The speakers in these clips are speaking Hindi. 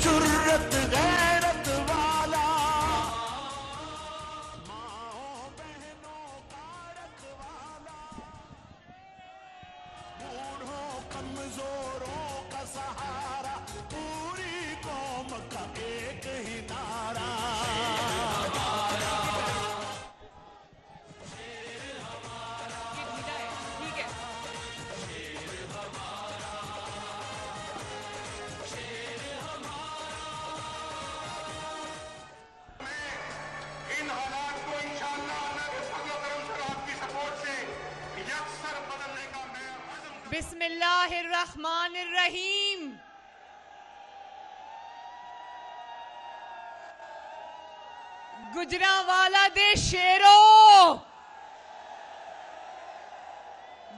जुर्रत गैरत वाला, माओ बहनों का रखवाला, बूढ़ों कमजोरों का सहारा, पूरी कौम का एक ही नारा। बिस्मिल्लाहिर्रहमानिर्रहीम। गुजरांवाला दे शेरो,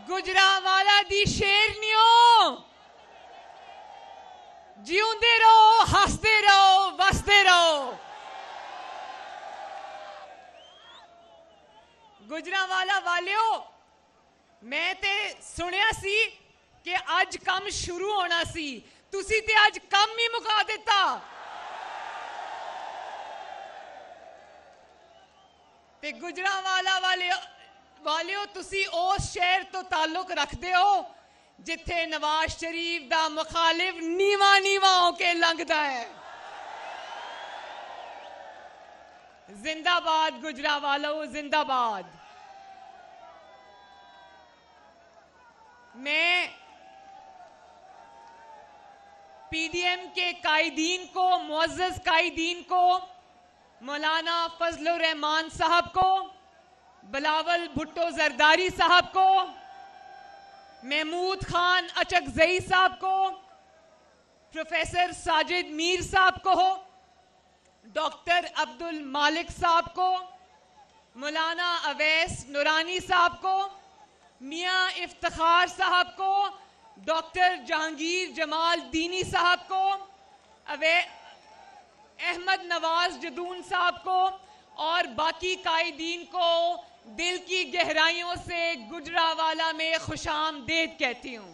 गुजरांवाला दी शेरनियों, जिउंदे रहो, हसदे रहो, वसदे रहो। गुजरांवाला वालियो, मैं ते सुनिया सी कि आज काम शुरू होना सी, तुसी ते आज काम ही मुका दिता। ते गुजरांवाला वालियो, तुसी उस शहर तो ताल्लुक रखते हो जिथे नवाज शरीफ दा मुखालिफ नीवा नीवा होके लंघदा है। जिंदाबाद गुजरांवालो, जिंदाबाद। मैं पीडीएम के कायदीन को, मुअज़्ज़ज़ कायदीन को, मौलाना फजलुर रहमान साहब को, बिलावल भुट्टो जरदारी साहब को, महमूद खान अचकजई साहब को, प्रोफेसर साजिद मीर साहब को, डॉक्टर अब्दुल मालिक साहब को, मौलाना अवैस नूरानी साहब को, मियां इफ्तिखार साहब को, डॉक्टर जहांगीर जमाल दीनी साहब को, अहमद नवाज जदून साहब को और बाकी कायदीन को दिल की गहराइयों से गुजरांवाला में खुशामदीद कहती हूं।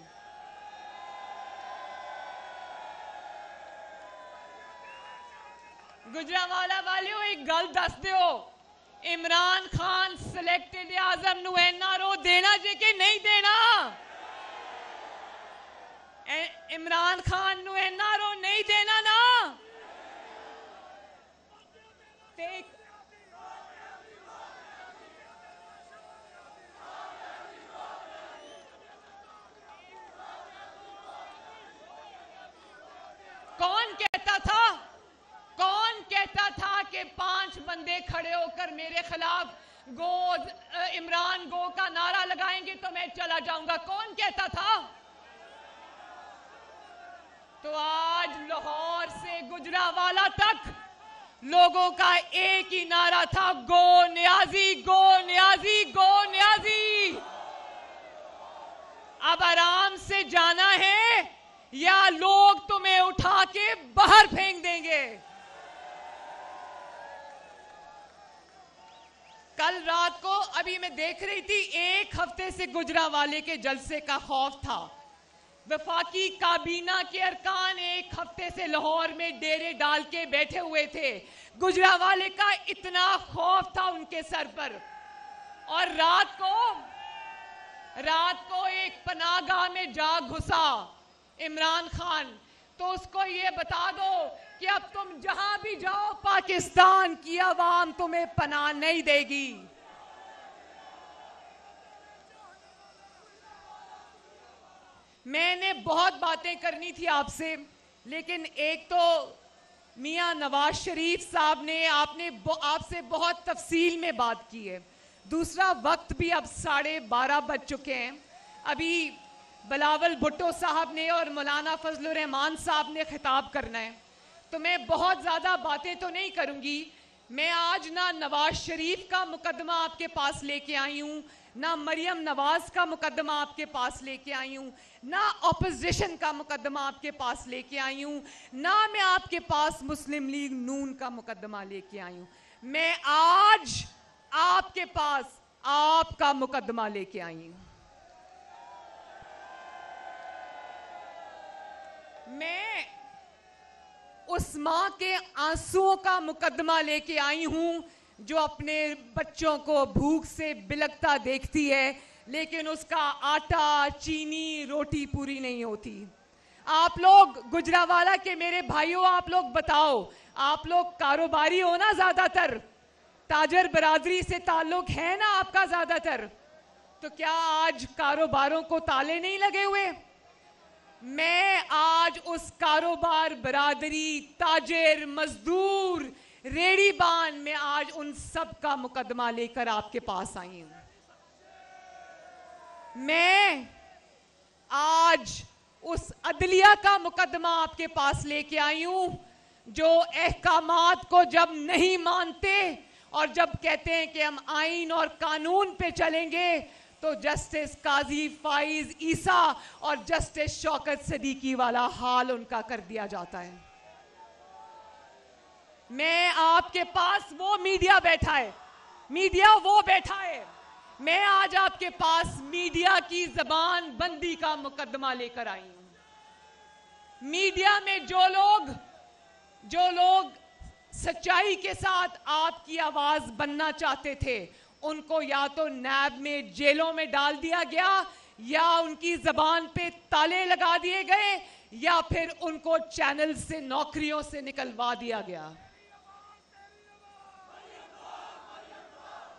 गुजरांवाला वालियों, एक गल दस दो, इमरान खान सिलेक्टेड आजम नू एनआरओ देना जे कि नहीं देना? इमरान खान नू एनआरओ नहीं देना ना? कौन कहता था कि 5 बंदे खड़े होकर मेरे खिलाफ गो इमरान गो का नारा लगाएंगे तो मैं चला जाऊंगा? कौन कहता था? तो आज लाहौर से गुजरांवाला तक लोगों का एक ही नारा था, गो नियाजी, गो नियाजी, गो नियाजी। अब आराम से जाना है या लोग तुम्हें उठा के बाहर फेंक देंगे। कल रात को अभी मैं देख रही थी, 1 हफ्ते से गुजरांवाले के जलसे का खौफ था। वफाकी काबीना के अरकान 1 हफ्ते से लाहौर में डेरे डाल के बैठे हुए थे। गुजरांवाले का इतना खौफ था उनके सर पर। और रात को एक पनाहगाह में जा घुसा इमरान खान, तो उसको ये बता दो कि अब तुम जहां भी जाओ पाकिस्तान की आवाम तुम्हें पनाह नहीं देगी। मैंने बहुत बातें करनी थी आपसे, लेकिन एक तो मियां नवाज शरीफ साहब ने आपसे बहुत तफसील में बात की है। दूसरा, वक्त भी अब 12:30 बज चुके हैं। अभी बिलावल भुट्टो साहब ने और मौलाना फजलुर रहमान साहब ने खिताब करना है, तो मैं बहुत ज़्यादा बातें तो नहीं करूंगी। मैं आज ना नवाज शरीफ का मुकदमा आपके पास लेके आई हूँ, ना मरियम नवाज का मुकदमा आपके पास लेके आई हूँ, ना ऑपोजिशन का मुकदमा आपके पास लेके आई हूँ, ना मैं आपके पास मुस्लिम लीग नून का मुकदमा लेके आई हूँ। मैं आज आपके पास आपका मुकदमा लेके आई हूँ। मैं उस माँ के आंसुओं का मुकदमा लेके आई हूं जो अपने बच्चों को भूख से बिलखता देखती है, लेकिन उसका आटा, चीनी, रोटी पूरी नहीं होती। आप लोग गुजरावाला के मेरे भाइयों, आप लोग बताओ, आप लोग कारोबारी हो ना, ज्यादातर ताजर बरादरी से ताल्लुक है ना आपका ज्यादातर, तो क्या आज कारोबारों को ताले नहीं लगे हुए? मैं आज उस कारोबार बरादरी, ताजिर, मजदूर, रेड़ीबान में आज उन सब का मुकदमा लेकर आपके पास आई हूं। मैं आज उस अदलिया का मुकदमा आपके पास लेके आई हूं जो अहकामात को जब नहीं मानते और जब कहते हैं कि हम आइन और कानून पे चलेंगे, तो जस्टिस काजी फाइज ईसा और जस्टिस शौकत सदीकी वाला हाल उनका कर दिया जाता है। मैं आपके पास, वो मीडिया बैठा है, मीडिया वो बैठा है, मैं आज आपके पास मीडिया की जबान बंदी का मुकदमा लेकर आई हूं। मीडिया में जो लोग सच्चाई के साथ आपकी आवाज बनना चाहते थे, उनको या तो नैब में जेलों में डाल दिया गया, या उनकी जबान पे ताले लगा दिए गए, या फिर उनको चैनल से, नौकरियों से निकलवा दिया गया।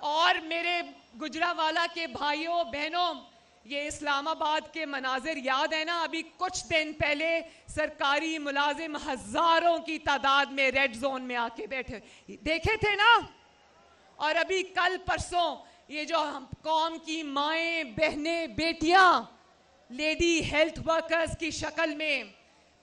और मेरे गुजरावाला के भाइयों बहनों, ये इस्लामाबाद के मनाजिर याद है ना? अभी कुछ दिन पहले सरकारी मुलाजिम हजारों की तादाद में रेड जोन में आके बैठे देखे थे ना? और अभी कल परसों ये जो हम कौम की माएं, बहनें, बेटियां, लेडी हेल्थ वर्कर्स की शक्ल में,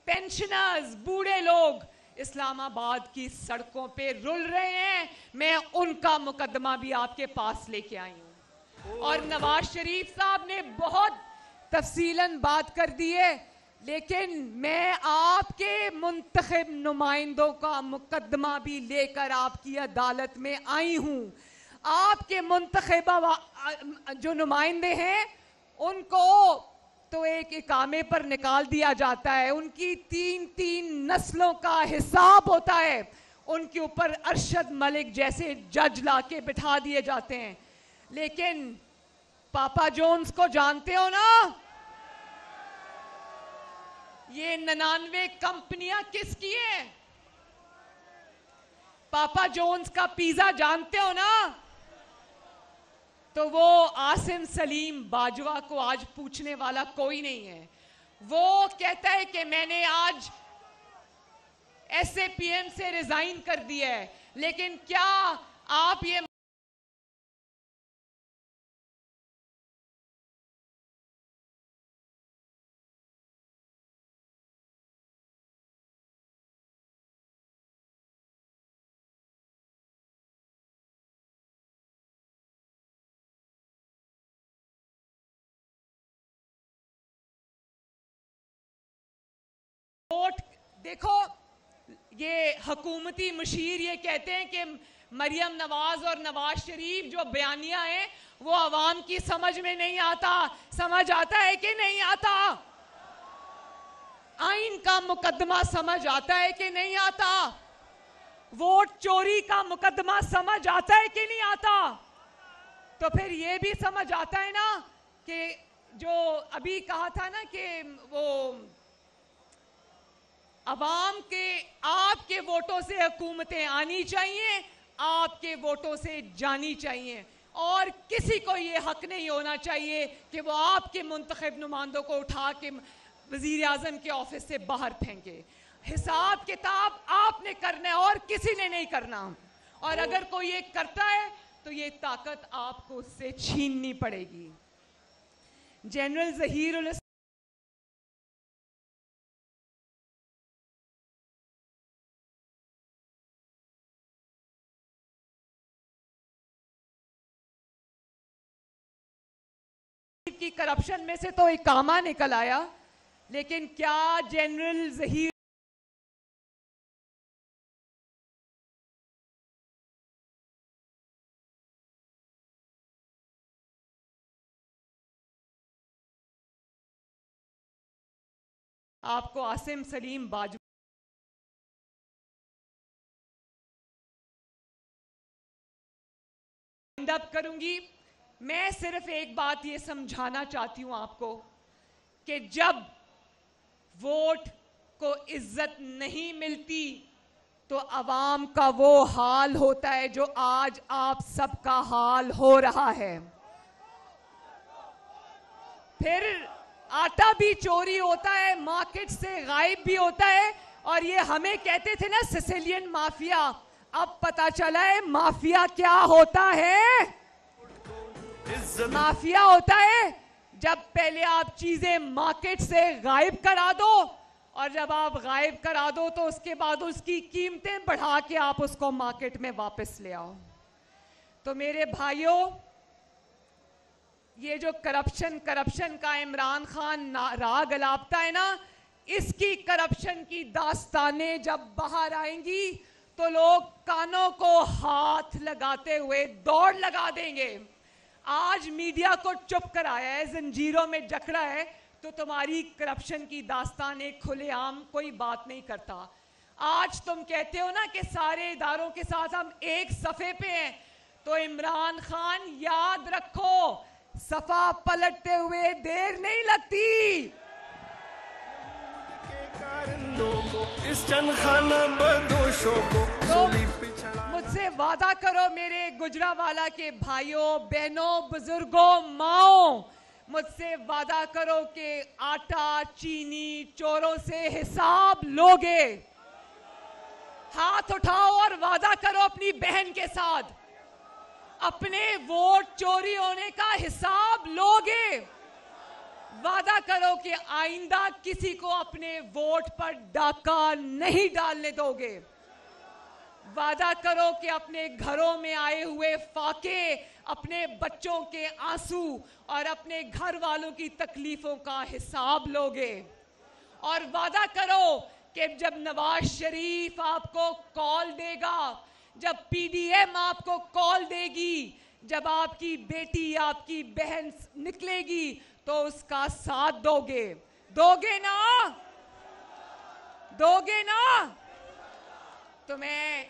पेंशनर्स, बूढ़े लोग इस्लामाबाद की सड़कों पे रुल रहे हैं, मैं उनका मुकदमा भी आपके पास लेके आई हूं। और नवाज शरीफ साहब ने बहुत तफसीलन बात कर दी है, लेकिन मैं आपके मुंतखब नुमाइंदों का मुकदमा भी लेकर आपकी अदालत में आई हूं। आपके मुंतखबा जो नुमाइंदे हैं, उनको तो एक इकामे पर निकाल दिया जाता है, उनकी 3-3 नस्लों का हिसाब होता है, उनके ऊपर अरशद मलिक जैसे जज लाके बिठा दिए जाते हैं। लेकिन पापा जोन्स को जानते हो ना? ये 99 कंपनियां किसकी हैं? पापा जोन्स का पिज्जा जानते हो ना? तो वो आसिम सलीम बाजवा को आज पूछने वाला कोई नहीं है। वो कहता है कि मैंने आज SAPM से रिजाइन कर दिया है, लेकिन क्या आप ये वोट देखो, ये हुकूमती मुशीर ये कहते हैं कि मरियम नवाज और नवाज शरीफ जो बयानिया है वो आवाम की समझ में नहीं आता। समझ आता है कि नहीं आता? आइन का मुकदमा समझ आता है कि नहीं आता? वोट चोरी का मुकदमा समझ आता है कि नहीं आता? तो फिर ये भी समझ आता है ना कि जो अभी कहा था ना कि वो अवाम के, आपके वोटों से हुकूमतें आनी चाहिए, आपके वोटों से जानी चाहिए, और किसी को ये हक नहीं होना चाहिए कि वो आपके मुंतखब नुमाइंदों को उठा के वजीर आजम के ऑफिस से बाहर फेंके। हिसाब किताब आपने करना है और किसी ने नहीं करना। और अगर कोई ये करता है तो ये ताकत आपको उससे छीननी पड़ेगी। जनरल जहीरुल की करप्शन में से तो एक कामा निकल आया, लेकिन क्या जनरल जहीर आपको आसिम सलीम बाजवा अप करूंगी। मैं सिर्फ एक बात ये समझाना चाहती हूं आपको कि जब वोट को इज्जत नहीं मिलती तो अवाम का वो हाल होता है जो आज आप सबका हाल हो रहा है। फिर आटा भी चोरी होता है, मार्केट से गायब भी होता है। और ये हमें कहते थे ना सिसिलियन माफिया, अब पता चला है माफिया क्या होता है। माफिया होता है जब पहले आप चीजें मार्केट से गायब करा दो, और जब आप गायब करा दो तो उसके बाद उसकी कीमतें बढ़ा के आप उसको मार्केट में वापस ले आओ। तो मेरे भाइयों, ये जो करप्शन का इमरान खान राग अलापता है ना, इसकी करप्शन की दास्तानें जब बाहर आएंगी तो लोग कानों को हाथ लगाते हुए दौड़ लगा देंगे। आज मीडिया को चुप कराया है, जंजीरों में जकड़ा है, तो तुम्हारी करप्शन की दास्तानें खुलेआम कोई बात नहीं करता। आज तुम कहते हो ना कि सारे इदारों के साथ हम एक सफे पे हैं, तो इमरान खान याद रखो, सफा पलटते हुए देर नहीं लगती। इस चंदखाना बदोशों को मुझसे वादा करो मेरे गुजरावाला के भाइयों बहनों बुजुर्गों माओ, मुझसे वादा करो कि आटा चीनी चोरों से हिसाब लोगे। हाथ उठाओ और वादा करो अपनी बहन के साथ, अपने वोट चोरी होने का हिसाब लोगे। वादा करो कि आइंदा किसी को अपने वोट पर डाका नहीं डालने दोगे। वादा करो कि अपने घरों में आए हुए फाके, अपने बच्चों के आंसू और अपने घर वालों की तकलीफों का हिसाब लोगे। और वादा करो कि जब नवाज शरीफ आपको कॉल देगा, जब पीडीएम आपको कॉल देगी, जब आपकी बेटी आपकी बहन निकलेगी तो उसका साथ दोगे। दोगे ना? दोगे ना? तो मैं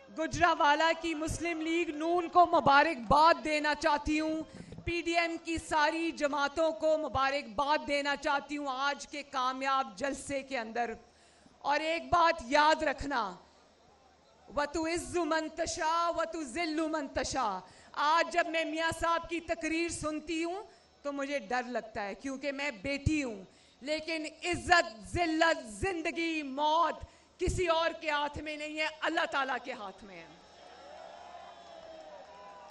गुजरावाला की मुस्लिम लीग नून को मुबारकबाद देना चाहती हूँ, पीडीएम की सारी जमातों को मुबारकबाद देना चाहती हूँ आज के कामयाब जलसे के अंदर। और एक बात याद रखना, वतु इज्जु मंतशा वतु जिल्लु मंतशा। आज जब मैं मियाँ साहब की तकरीर सुनती हूँ तो मुझे डर लगता है, क्योंकि मैं बेटी हूँ, लेकिन इज्जत जिल्लत जिंदगी मौत किसी और के हाथ में नहीं है, अल्लाह ताला के हाथ में है।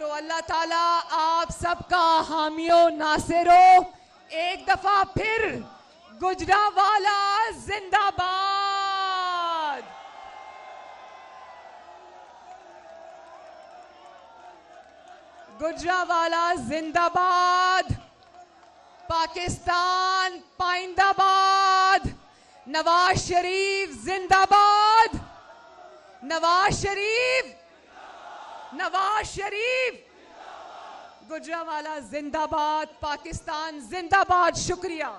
तो अल्लाह ताला आप सबका हामियो नासिरो। एक दफा फिर गुजरावाला जिंदाबाद। गुजरावाला जिंदाबाद। पाकिस्तान पाइंदाबाद। नवाज शरीफ जिंदाबाद। नवाज शरीफ, नवाज शरीफ। गुजरावाला जिंदाबाद, पाकिस्तान जिंदाबाद। शुक्रिया।